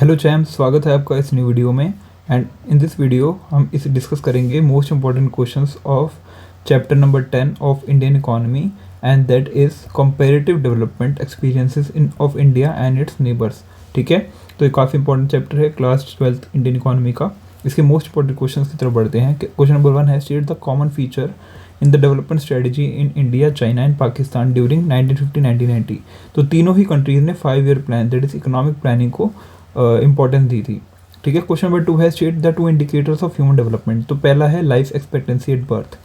Hello charm, स्वागत है आपका इस न्यू वीडियो में। एंड इन दिस वीडियो हम इसे डिस्कस करेंगे most important questions of chapter number 10 of Indian economy, and that is comparative development experiences in of India and it's neighbours. ठीक है, तो ये काफ़ी इंपॉर्टेंट चैप्टर है क्लास 12th इंडियन इकोनॉमी का। इसके मोस्ट इंपॉर्टेंट क्वेश्चन की तरफ बढ़ते हैं। क्वेश्चन नंबर 1 है, state the common feature in the development strategy in India, China and Pakistan during 1950-1990। तो तीनों ही कंट्रीज़ ने 5 year plan, that is economic planning को इंपॉर्टेंस दी थी। ठीक है, क्वेश्चन नंबर 2 है, state the 2 indicators of human development. तो पहला है लाइफ एक्सपेक्टेंसी एट बर्थ।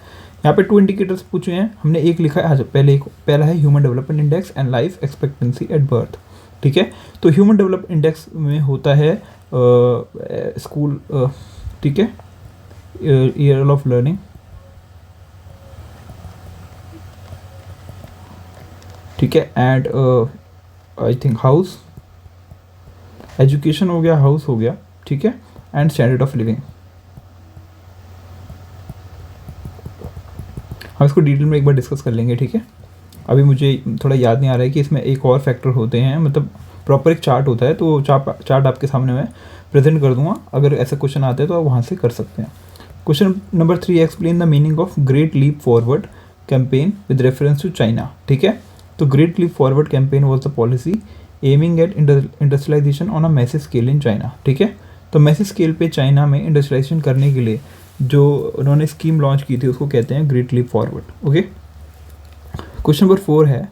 यहाँ पे 2 इंडिकेटर्स पूछे हैं, हमने एक लिखा है। पहला है human development index and life expectancy at birth. ठीक है, तो ह्यूमन डेवलपमेंट इंडेक्स में होता है स्कूल, ठीक है, ईयर ऑफ लर्निंग, ठीक है, and I think house education हो गया, हाउस हो गया, ठीक है, एंड स्टैंडर्ड ऑफ लिविंग। हम इसको डिटेल में एक बार डिस्कस कर लेंगे। ठीक है, अभी मुझे थोड़ा याद नहीं आ रहा है कि इसमें एक और फैक्टर होते हैं, मतलब प्रॉपर एक चार्ट होता है, तो चार्ट आपके सामने मैं प्रेजेंट कर दूंगा। अगर ऐसा क्वेश्चन आता है तो आप वहाँ से कर सकते हैं। Question number 3, explain the meaning of great leap forward campaign with reference to China. ठीक है, तो great leap forward campaign was the policy aiming at industrialisation on a massive scale in China. ठीक है, तो मैसिव स्केल पे China में industrialisation करने के लिए जो उन्होंने स्कीम लॉन्च की थी उसको कहते हैं great leap forward. Okay, question number 4 है,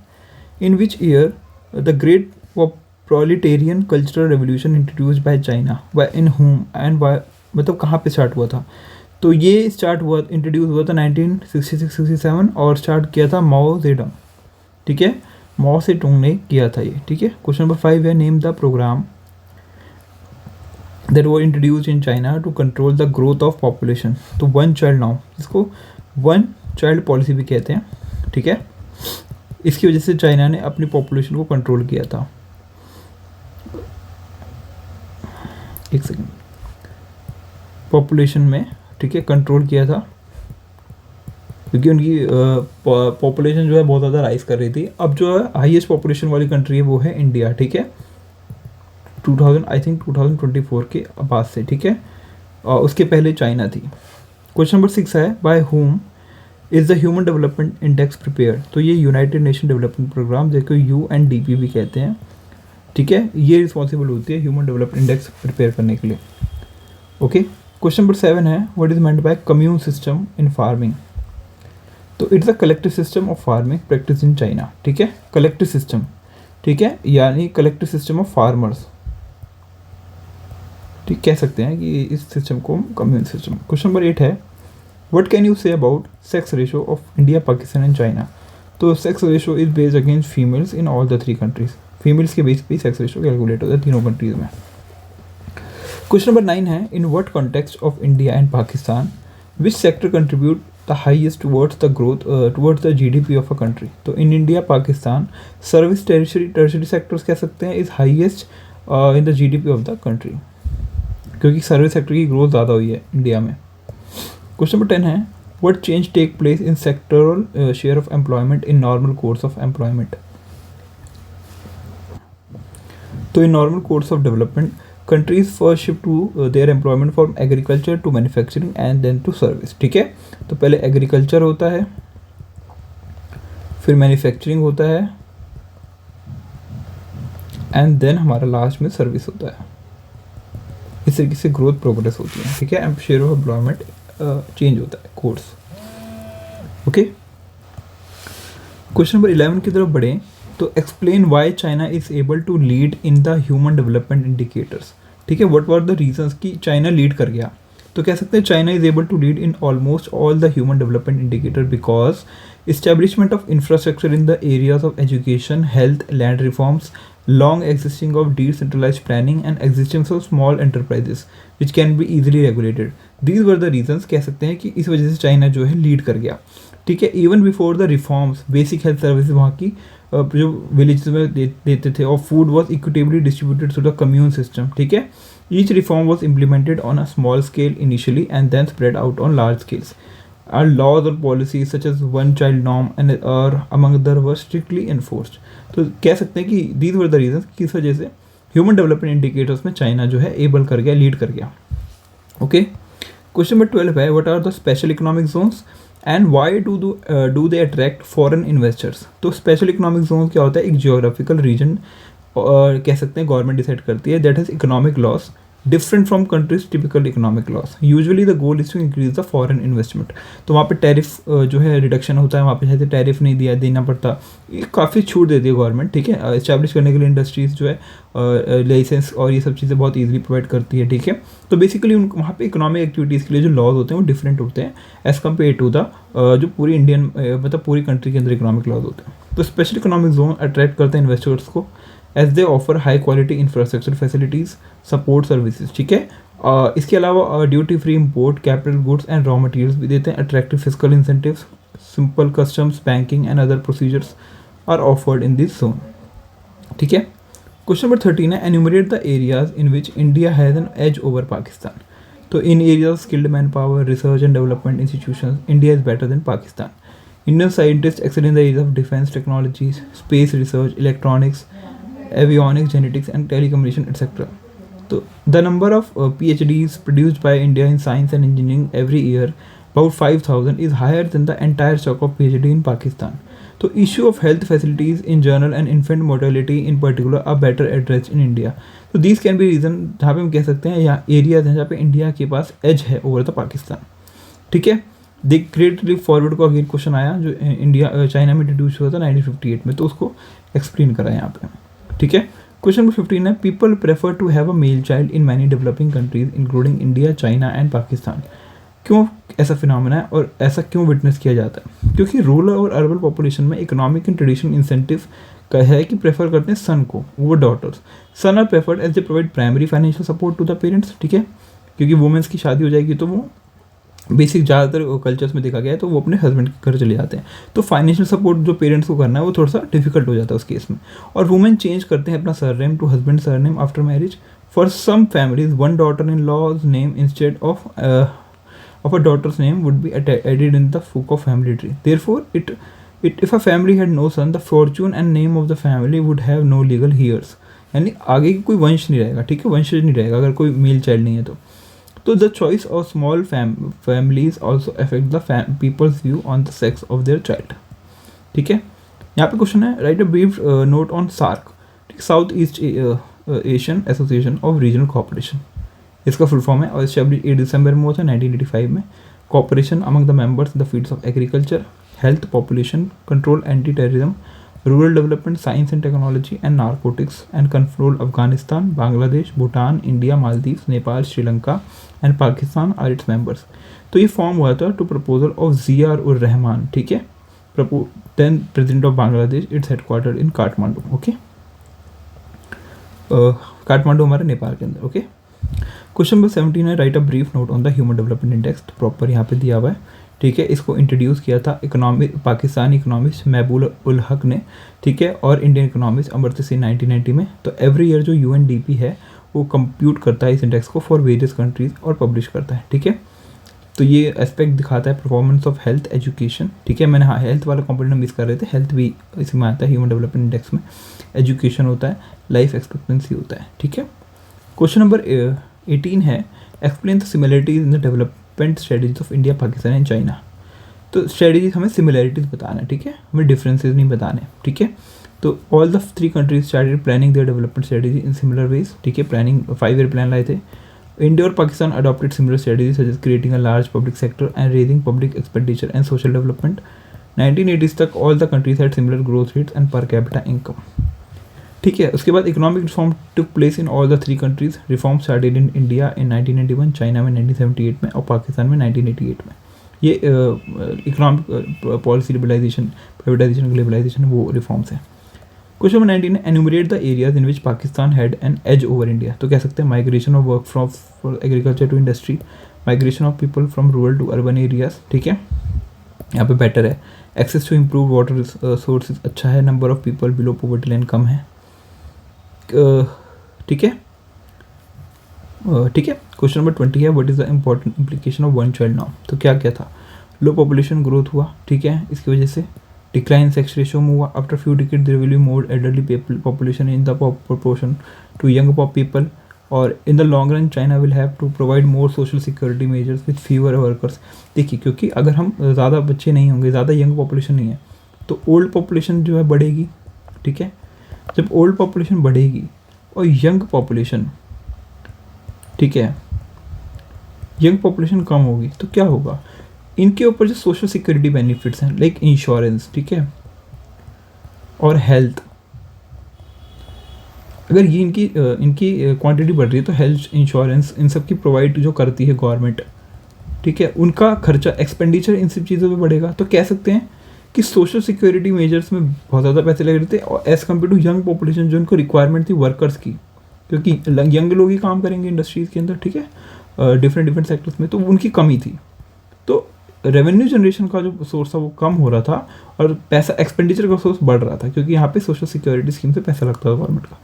in which year the great proletarian cultural revolution introduced by China, by in home and by, मतलब कहाँ पे स्टार्ट हुआ था। तो ये स्टार्ट हुआ, इंट्रोड्यूस हुआ था 1966-67 और स्टार्ट किया था माओ जेडंग। ठीक है, माओ से टूंग ने किया था ये। ठीक है, क्वेश्चन नंबर 5 है, नेम द प्रोग्राम दैट वो introduced in China to control the growth of population. तो वन चाइल्ड नाउ, इसको वन चाइल्ड पॉलिसी भी कहते हैं। ठीक है, इसकी वजह से चाइना ने अपनी पॉपुलेशन को कंट्रोल किया था। एक सेकेंड, पॉपुलेशन में, ठीक है, कंट्रोल किया था क्योंकि उनकी पॉपुलेशन जो है बहुत ज़्यादा राइज कर रही थी। अब जो है हाईएस्ट पॉपुलेशन वाली कंट्री है वो है इंडिया। ठीक है, 2024 के बाद से। ठीक है, उसके पहले चाइना थी। क्वेश्चन नंबर 6 है, by whom is the human development index prepare. तो ये यूनाइटेड नेशन डेवलपमेंट प्रोग्राम, जिसको UNDP भी कहते हैं। ठीक है, ये रिस्पॉन्सिबल होती है ह्यूमन डेवलपमेंट इंडेक्स प्रिपेयर करने के लिए। ओके, क्वेश्चन नंबर 7 है, what is meant by commune system in farming. तो it's a collective system of farming practice in China. ठीक है, कलेक्टिव सिस्टम, ठीक है, यानी कलेक्टिव सिस्टम ऑफ फार्मर्स, ठीक कह सकते हैं कि इस सिस्टम को कम्यून सिस्टम। क्वेश्चन नंबर 8 है, what can you say about sex ratio of India, Pakistan and China. तो sex ratio is based against females in all the 3 countries. Females के बेस पे सेक्स रेशो कैलकुलेट होता है तीनों कंट्रीज में। क्वेश्चन नंबर 9 है, in what context of India and Pakistan which sector contribute the highest towards the growth towards the GDP of a country. तो in India Pakistan service tertiary sectors कह सकते हैं is highest in the GDP of the country, क्योंकि service sector की growth ज़्यादा हुई है India में। क्वेश्चन नंबर 10 है, what change take place in sectoral share of employment in normal course of employment. तो in normal course of development countries first shift to their employment from agriculture to manufacturing and then to service. ठीक है, तो पहले agriculture होता है, फिर manufacturing होता है, एंड देन हमारा लास्ट में सर्विस होता है। इस तरीके से ग्रोथ प्रोग्रेस होती है। ठीक है, शेयर ऑफ एम्प्लॉयमेंट चेंज होता है कोर्स। ओके, क्वेश्चन नंबर 11 की तरफ बढ़ें। तो explain why China is able to lead in the human development indicators. ठीक है, व्हाट वर द रीजंस कि चाइना लीड कर गया। तो कह सकते हैं China is able to lead in almost all the human development indicator because establishment of infrastructure in the areas of education, health, land reforms, long existing of decentralized planning and existence of small enterprises which can be easily regulated. These were the reasons, कह सकते हैं कि इस वजह से China जो है lead कर गया। ठीक है, even before the reforms basic health services वहाँ की जो विलेज में देते थे, और food was equitably distributed through the commune system. ठीक है, each reform was implemented on a small scale initially and then spread out on large scales. Our laws or policies such as one child norm and or among other were strictly enforced. तो कह सकते हैं कि these were the reasons, किस वजह से human development indicators में China जो है एबल कर गया, लीड कर गया। ओके, क्वेश्चन नंबर 12 है what are the special economic zones and why do they attract foreign investors. तो स्पेशल इकोनॉमिक जोन क्या होता है, एक जियोग्राफिकल रीजन कह सकते हैं गवर्नमेंट डिसाइड करती है that is economic laws different from countries typical economic laws. Usually the goal is to increase the foreign investment. तो वहाँ पे टैरिफ जो है रिडक्शन होता है, वहाँ पे शायद टैरिफ नहीं देना पड़ता, ये काफ़ी छूट देती है गवर्नमेंट, ठीक है। इस्टेब्लिश करने के लिए इंडस्ट्रीज़ जो है लाइसेंस और ये सब चीज़ें बहुत ईजिली प्रोवाइड करती है, ठीक है। तो बेसिकली उन वहाँ पे इकोनॉमिक एक्टिविटीज़ के लिए जो लॉज होते हैं वो डिफरेंट होते हैं एज़ कम्पेयर टू द जो पूरी इंडियन मतलब पूरी कंट्री के अंदर इकोनॉमिक लॉज होते हैं। तो स्पेशल इकोनॉमिक जोन अट्रैक्ट करते हैं इन्वेस्टर्स को as they offer high quality infrastructure facilities, support services, ठीक है। इसके अलावा duty free import, capital goods and raw materials भी देते हैं। Attractive physical incentives, simple customs, banking and other procedures are offered in this zone, ठीक है। Question number 13 है enumerate the areas in which India has an edge over Pakistan. तो in areas skilled man power, research and development institution, India is better than Pakistan. Indian scientists excel in the areas of defense technologies, space research, electronics, avionics, genetics, and telecommunication, etc. So, the number of PhDs produced by India in science and engineering every year, about 5,000, is higher than the entire stock of PhD in Pakistan. So, issue of health facilities in general and infant mortality in particular are better addressed in India. So, these can be reason जहाँ पे हम कह सकते हैं या areas हैं जहाँ पे इंडिया के पास एज है ओवर द पाकिस्तान, ठीक है। देख ग्रेट लीप फॉरवर्ड को अगेन क्वेश्चन आया जो इंडिया चाइना में इंट्रोड्यूस हुआ था 1958 में, तो उसको एक्सप्लेन करा यहाँ पे, ठीक है। क्वेश्चन नंबर 15 है people prefer to have a male child in many developing countries including India, China and Pakistan. क्यों ऐसा फिनोमेना है और ऐसा क्यों विटनेस किया जाता है? क्योंकि रूरल और अर्बन पॉपुलेशन में इकोनॉमिक एंड ट्रेडिशनल इंसेंटिव का है कि प्रेफर करते हैं सन को over daughters. Son are preferred as they provide primary financial support to the parents, ठीक है। क्योंकि वुमेंस की शादी हो जाएगी तो वो बेसिक ज़्यादातर कल्चर्स में देखा गया है तो वो अपने हस्बैंड के घर चले जाते हैं, तो फाइनेंशियल सपोर्ट जो पेरेंट्स को करना है वो थोड़ा सा डिफिकल्ट हो जाता है उस केस में। और वुमेन चेंज करते हैं अपना surname to husband surname after marriage. For some families one daughter in laws name instead of a daughter's name would be added in the Foucault family tree. Therefore, if a family had no son, the fortune and name of the family would have no legal heirs. यानी आगे की कोई वंश नहीं रहेगा, ठीक है, वंशज नहीं रहेगा अगर कोई मेल चाइल्ड नहीं है तो the choice of small families also affect the people's view on the sex of their child, ठीक है। यहाँ पे क्वेश्चन है write a brief note on SAARC, south east Asian association of regional cooperation, इसका full form है और establish 8 दिसंबर में हुआ था 1985 में। Cooperation among the members the fields of agriculture, health, population control, anti terrorism, rural development, science and technology and narcotics and control Afghanistan, Bangladesh, Bhutan, India, Maldives, Nepal, Sri Lanka and Pakistan are its members. तो ये form हुआ था टू प्रपोजल ऑफ ज़ियाउर उर रहमान, ठीक है, then president of Bangladesh. Its headquartered in Kathmandu, okay. Kathmandu हमारे नेपाल के अंदर, ओके। क्वेश्चन नंबर 17 है write a brief note on the human development index, proper यहाँ पे दिया हुआ है, ठीक है। इसको इंट्रोड्यूस किया था पाकिस्तानी इकोनॉमिस्ट महबूब उल हक ने, ठीक है, और इंडियन इकोनॉमिस्ट अमर्त्य सेन 1990 में। तो एवरी ईयर जो UNDP है वो कंप्यूट करता है इस इंडेक्स को फॉर वेरियस कंट्रीज और पब्लिश करता है, ठीक है। तो ये एस्पेक्ट दिखाता है परफॉर्मेंस ऑफ हेल्थ, एजुकेशन, ठीक है। मैंने हेल्थ वाला कंपोनेंट मिस कर रहे थे, हेल्थ भी इसी में आता है ह्यूमन डेवलपमेंट इंडेक्स में। एजुकेशन होता है, लाइफ एक्सपेक्टेंसी होता है, ठीक है। क्वेश्चन नंबर 18 है explain the similarities in the development strategies of India, Pakistan and China. तो स्ट्रेटजीज हमें सिमिलरिटीज बताना है, ठीक है, हमें डिफरेंसेस नहीं बताने, ठीक है। तो all the 3 countries started planning their development strategy in similar ways, ठीक है। प्लानिंग 5-year प्लान लाए थे। इंडिया और Pakistan adopted similar strategies such as creating a large public sector and raising public expenditure and social development. 1980s तक all the countries had similar growth rates and per capita income, ठीक है। उसके बाद economic reform took place in all the 3 countries. Reform started in India in 1991, China में 1978 में और पाकिस्तान में 1988 में। ये economic policy liberalisation, privatisation, globalisation वो रिफॉर्म्स हैं। Question number 19 enumerate the areas in which Pakistan had an edge over India. तो कह सकते हैं migration of work from agriculture to industry, migration of people from rural to urban areas, ठीक है, यहाँ पे बेटर है। Access to improve water sources अच्छा है, number of people below poverty line कम है, ठीक है, ठीक है। क्वेश्चन नंबर 20 है what is the important implication of one child now. तो क्या क्या था, लो पॉपुलेशन ग्रोथ हुआ, ठीक है, इसकी वजह से decline sex ratio move after few decades, there will be more elderly population in the proportion to young people, और in the long run China will have to provide more social security measures with fewer workers. देखिए, क्योंकि अगर हम ज़्यादा बच्चे नहीं होंगे, ज़्यादा यंग पॉपुलेशन नहीं है, तो ओल्ड पॉपुलेशन जो है बढ़ेगी, ठीक है. जब ओल्ड पॉपुलेशन बढ़ेगी और यंग पॉपुलेशन, ठीक है, यंग पॉपुलेशन कम होगी, तो क्या होगा, इनके ऊपर जो सोशल सिक्योरिटी बेनिफिट्स हैं लाइक इंश्योरेंस, ठीक है, और हेल्थ, अगर ये इनकी क्वांटिटी बढ़ रही है तो हेल्थ इंश्योरेंस इन सब की प्रोवाइड जो करती है गवर्नमेंट, ठीक है, उनका खर्चा एक्सपेंडिचर इन सब चीज़ों पे बढ़ेगा. तो कह सकते हैं कि सोशल सिक्योरिटी मेजर्स में बहुत ज़्यादा पैसे लग रहे थे और as compare to young population जो उनको रिक्वायरमेंट थी वर्कर्स की, क्योंकि यंग लोग ही काम करेंगे इंडस्ट्रीज़ के अंदर, ठीक है, डिफरेंट सेक्टर्स में, तो उनकी कमी थी. तो रेवेन्यू जनरेशन का जो सोर्स था वो कम हो रहा था और पैसा एक्सपेंडिचर का सोर्स बढ़ रहा था, क्योंकि यहाँ पे सोशल सिक्योरिटी स्कीम से पैसा लगता था गवर्नमेंट का.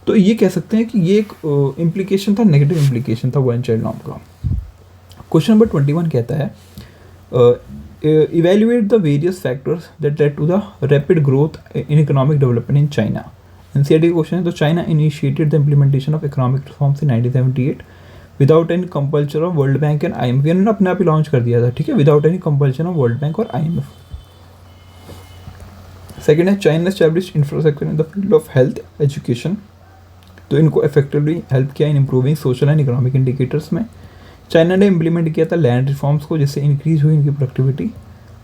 तो ये कह सकते हैं कि ये एक इम्प्लीकेशन था, नेगेटिव इम्प्लीकेशन था वन चाइल्ड नॉर्म का. क्वेश्चन नंबर 21 कहता है evaluate the various factors that led to the rapid growth in economic development in China. NCERT question है. तो China initiated the implementation of economic reforms in 1978 without any compulsion of world bank and IMF. इन्होंने अपने आप ही launch कर दिया था, ठीक है, without any compulsion of world bank और IMF. सेकेंड है China established infrastructure in the field of health education. तो इनको इफेक्टिवली हेल्प किया in improving social and economic indicators में. चाइना ने इम्प्लीमेंट किया था लैंड रिफॉर्म्स को, जिससे इंक्रीज हुई इनकी productivity.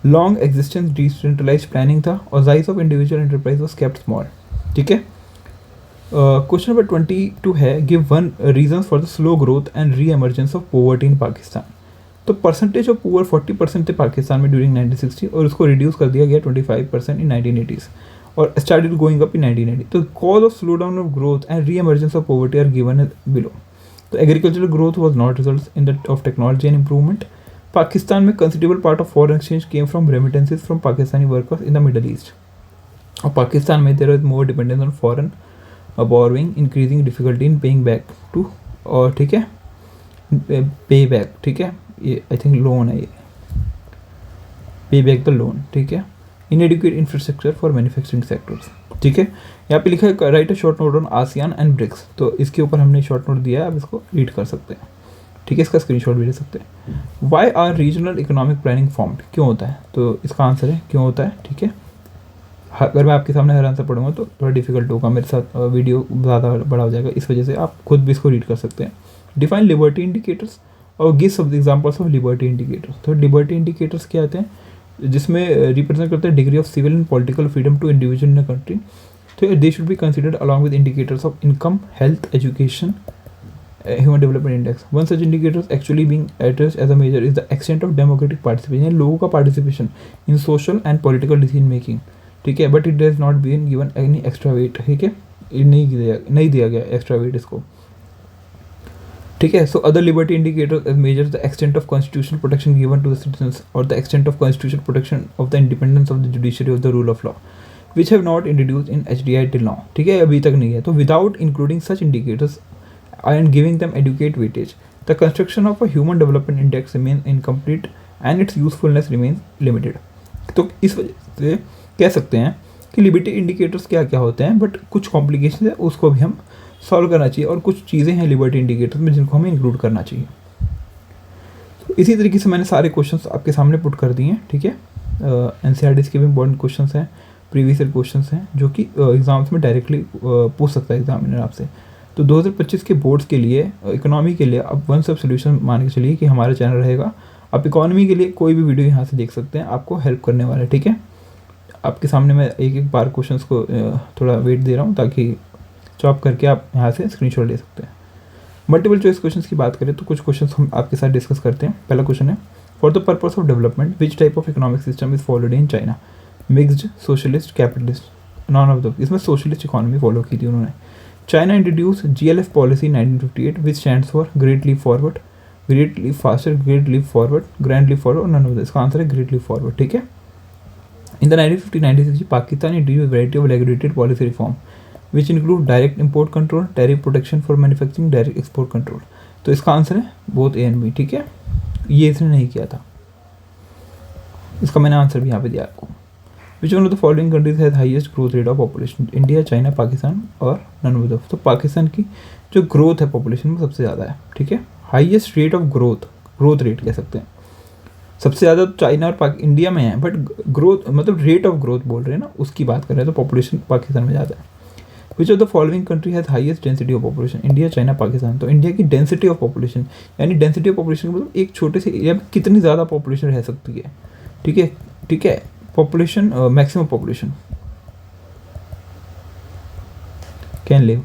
Long existence decentralise planning था और size of individual enterprise was kept small, ठीक है. क्वेश्चन नंबर 22 है give one reason for the slow growth and re emergence of poverty इन पाकिस्तान. तो परसेंटेज ऑफ पुअर 40% थे पाकिस्तान में ड्यूरिंग 1960 और उसको रिड्यूस कर दिया गया 25% इन 1980s और स्टार्टेड गोइंग अप इन 1980. तो cause of slow down of growth and re emergence of poverty are given below. तो agricultural growth was not result in the of technology and improvement. Pakistan में considerable part of foreign exchange came from remittances from Pakistani workers in the Middle East. और पाकिस्तान में there is more dependence on foreign borrowing, increasing difficulty in paying back to, और ठीक है, पे back, ठीक है, ये आई थिंक लोन है, ये पे बैक द लोन, ठीक है. Inadequate infrastructure for manufacturing sectors, ठीक है. यहाँ पे लिखा है write a short note on ASEAN and BRICS. तो इसके ऊपर हमने शॉर्ट नोट दिया है, आप इसको रीड कर सकते हैं, ठीक है, इसका स्क्रीनशॉट भी ले सकते हैं. Why are regional economic planning formed, क्यों होता है, तो इसका आंसर है क्यों होता है, ठीक है. अगर मैं आपके सामने हर आंसर पढ़ूंगा तो थोड़ा डिफिकल्ट होगा, मेरे साथ वीडियो ज़्यादा बड़ा हो जाएगा, इस वजह से आप खुद भी इसको रीड कर सकते हैं. डिफाइन लिबर्टी इंडिकेटर्स और give some examples of liberty indicators. तो लिबर्टी इंडिकेटर्स क्या आते हैं, जिसमें रिप्रेजेंट करते हैं degree of civil and political freedom to individual in a country. तो they should be considered along with indicators of income, health, education, human development index. One such indicators actually being addressed as a major is the extent of democratic participation. लोगों का participation in social and political decision making, ठीक है, but it does not been given any extra weight, ठीक है, नहीं दिया गया extra weight इसको, ठीक है. So other liberty indicators measures the extent of constitutional protection given to the citizens or the extent of constitutional protection of the independence of the judiciary of the rule of law which have not introduced in HDI till now, ठीक है, अभी तक नहीं है. तो without including such indicators and giving them adequate weightage, the construction of a human development index remain incomplete and it's usefulness remains limited. तो इस वजह से कह सकते हैं कि लिबर्टी इंडिकेटर्स क्या क्या होते हैं, बट कुछ कॉम्प्लिकेशन है उसको भी हम सॉल्व करना चाहिए और कुछ चीज़ें हैं लिबर्टी इंडिकेटर्स में जिनको हमें इंक्लूड करना चाहिए. तो इसी तरीके से मैंने सारे क्वेश्चंस आपके सामने पुट कर दिए हैं, ठीक है. NCERT के भी इंपॉर्टेंट क्वेश्चंस हैं, प्रीवियस ईयर क्वेश्चंस हैं जो कि एग्जाम्स में डायरेक्टली पूछ सकता है एग्जामिनर आपसे. तो 2025 के बोर्ड्स के लिए इकोनॉमी के लिए आप वन सब सोल्यूशन मान के चलिए कि हमारा चैनल रहेगा. आप इकोनॉमी के लिए कोई भी वीडियो यहाँ से देख सकते हैं, आपको हेल्प करने वाला है, ठीक है. आपके सामने मैं एक बार क्वेश्चंस को थोड़ा वेट दे रहा हूँ ताकि चॉप करके आप यहाँ से स्क्रीनशॉट ले सकते हैं. मल्टीपल चॉइस क्वेश्चंस की बात करें तो कुछ क्वेश्चंस हम आपके साथ डिस्कस करते हैं. पहला क्वेश्चन है for the purpose of development which type of economic system is followed in China, mixed, socialist, capitalist, none of the. इसमें सोशलिस्ट इकोनॉमी फॉलो की थी उन्होंने. China introduce GLF policy 1958 which stands for great leap forward, great leap faster, great leap forward, grand leap forward, none of the. इसका answer है great leap forward, ठीक है. In the 1950-1960, Pakistan introduced a variety of regulated policy reform, which include direct import control, tariff protection for manufacturing, direct export control. तो इसका answer है both A and B, ठीक है. ये इसने नहीं किया था, इसका मैंने आंसर भी यहाँ पे दिया आपको. Which one of the following countries has highest growth rate of population, India, China, Pakistan और नन ऑफ द। तो पाकिस्तान की जो ग्रोथ है पॉपुलेशन में सबसे ज़्यादा है, ठीक है, highest rate of growth rate कह सकते हैं। सबसे ज़्यादा तो चाइना और इंडिया में है, बट ग्रोथ मतलब रेट ऑफ ग्रोथ बोल रहे हैं ना, उसकी बात कर रहे हैं, तो पॉपुलेशन पाकिस्तान में ज़्यादा है। Which of the following country has highest density of population, India, China, Pakistan. तो इंडिया की डेंसिटी ऑफ पॉपुलेशन, यानी डेंसिटी ऑफ पॉपुलेशन मतलब एक छोटे से एरिया में कितनी ज़्यादा पॉपुलेशन रह सकती है, ठीक है, population, maximum population can live.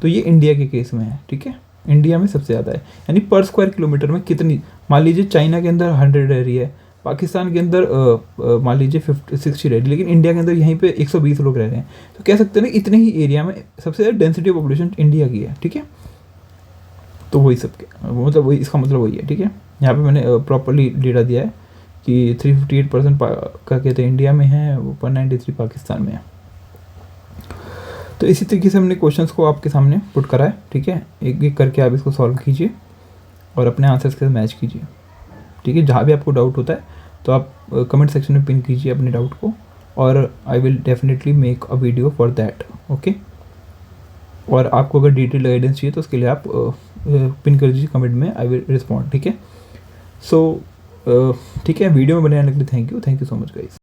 तो ये इंडिया के केस में है, ठीक है, इंडिया में सबसे ज़्यादा है, यानी पर स्क्वायर किलोमीटर में कितनी, मान लीजिए चाइना के अंदर 100 रह रही है, पाकिस्तान के अंदर मान लीजिए 50-60 रह रही है, लेकिन इंडिया के अंदर यहीं पे 120 लोग रह रहे हैं, तो कह सकते हैं ना इतने ही एरिया में सबसे ज़्यादा डेंसिटी ऑफ पॉपुलेशन इंडिया की है, ठीक है। तो वही सबके मतलब वही, इसका मतलब वही है, ठीक है। यहाँ पे मैंने प्रॉपरली डेटा दिया है कि 358% का कहते हैं इंडिया में है, 193 पाकिस्तान में है। तो इसी तरीके से हमने क्वेश्चंस को आपके सामने पुट करा है, ठीक है। एक एक करके आप इसको सॉल्व कीजिए और अपने आंसर्स के साथ मैच कीजिए, ठीक है। जहाँ भी आपको डाउट होता है तो आप कमेंट सेक्शन में पिन कीजिए अपने डाउट को, और I will definitely make a video for that, okay. और आपको अगर डिटेल गाइडेंस चाहिए तो उसके लिए आप पिन कर दीजिए कमेंट में, आई विल रिस्पॉन्ड, ठीक है। सो ठीक है, वीडियो में बने रहने के लिए thank you so much guys.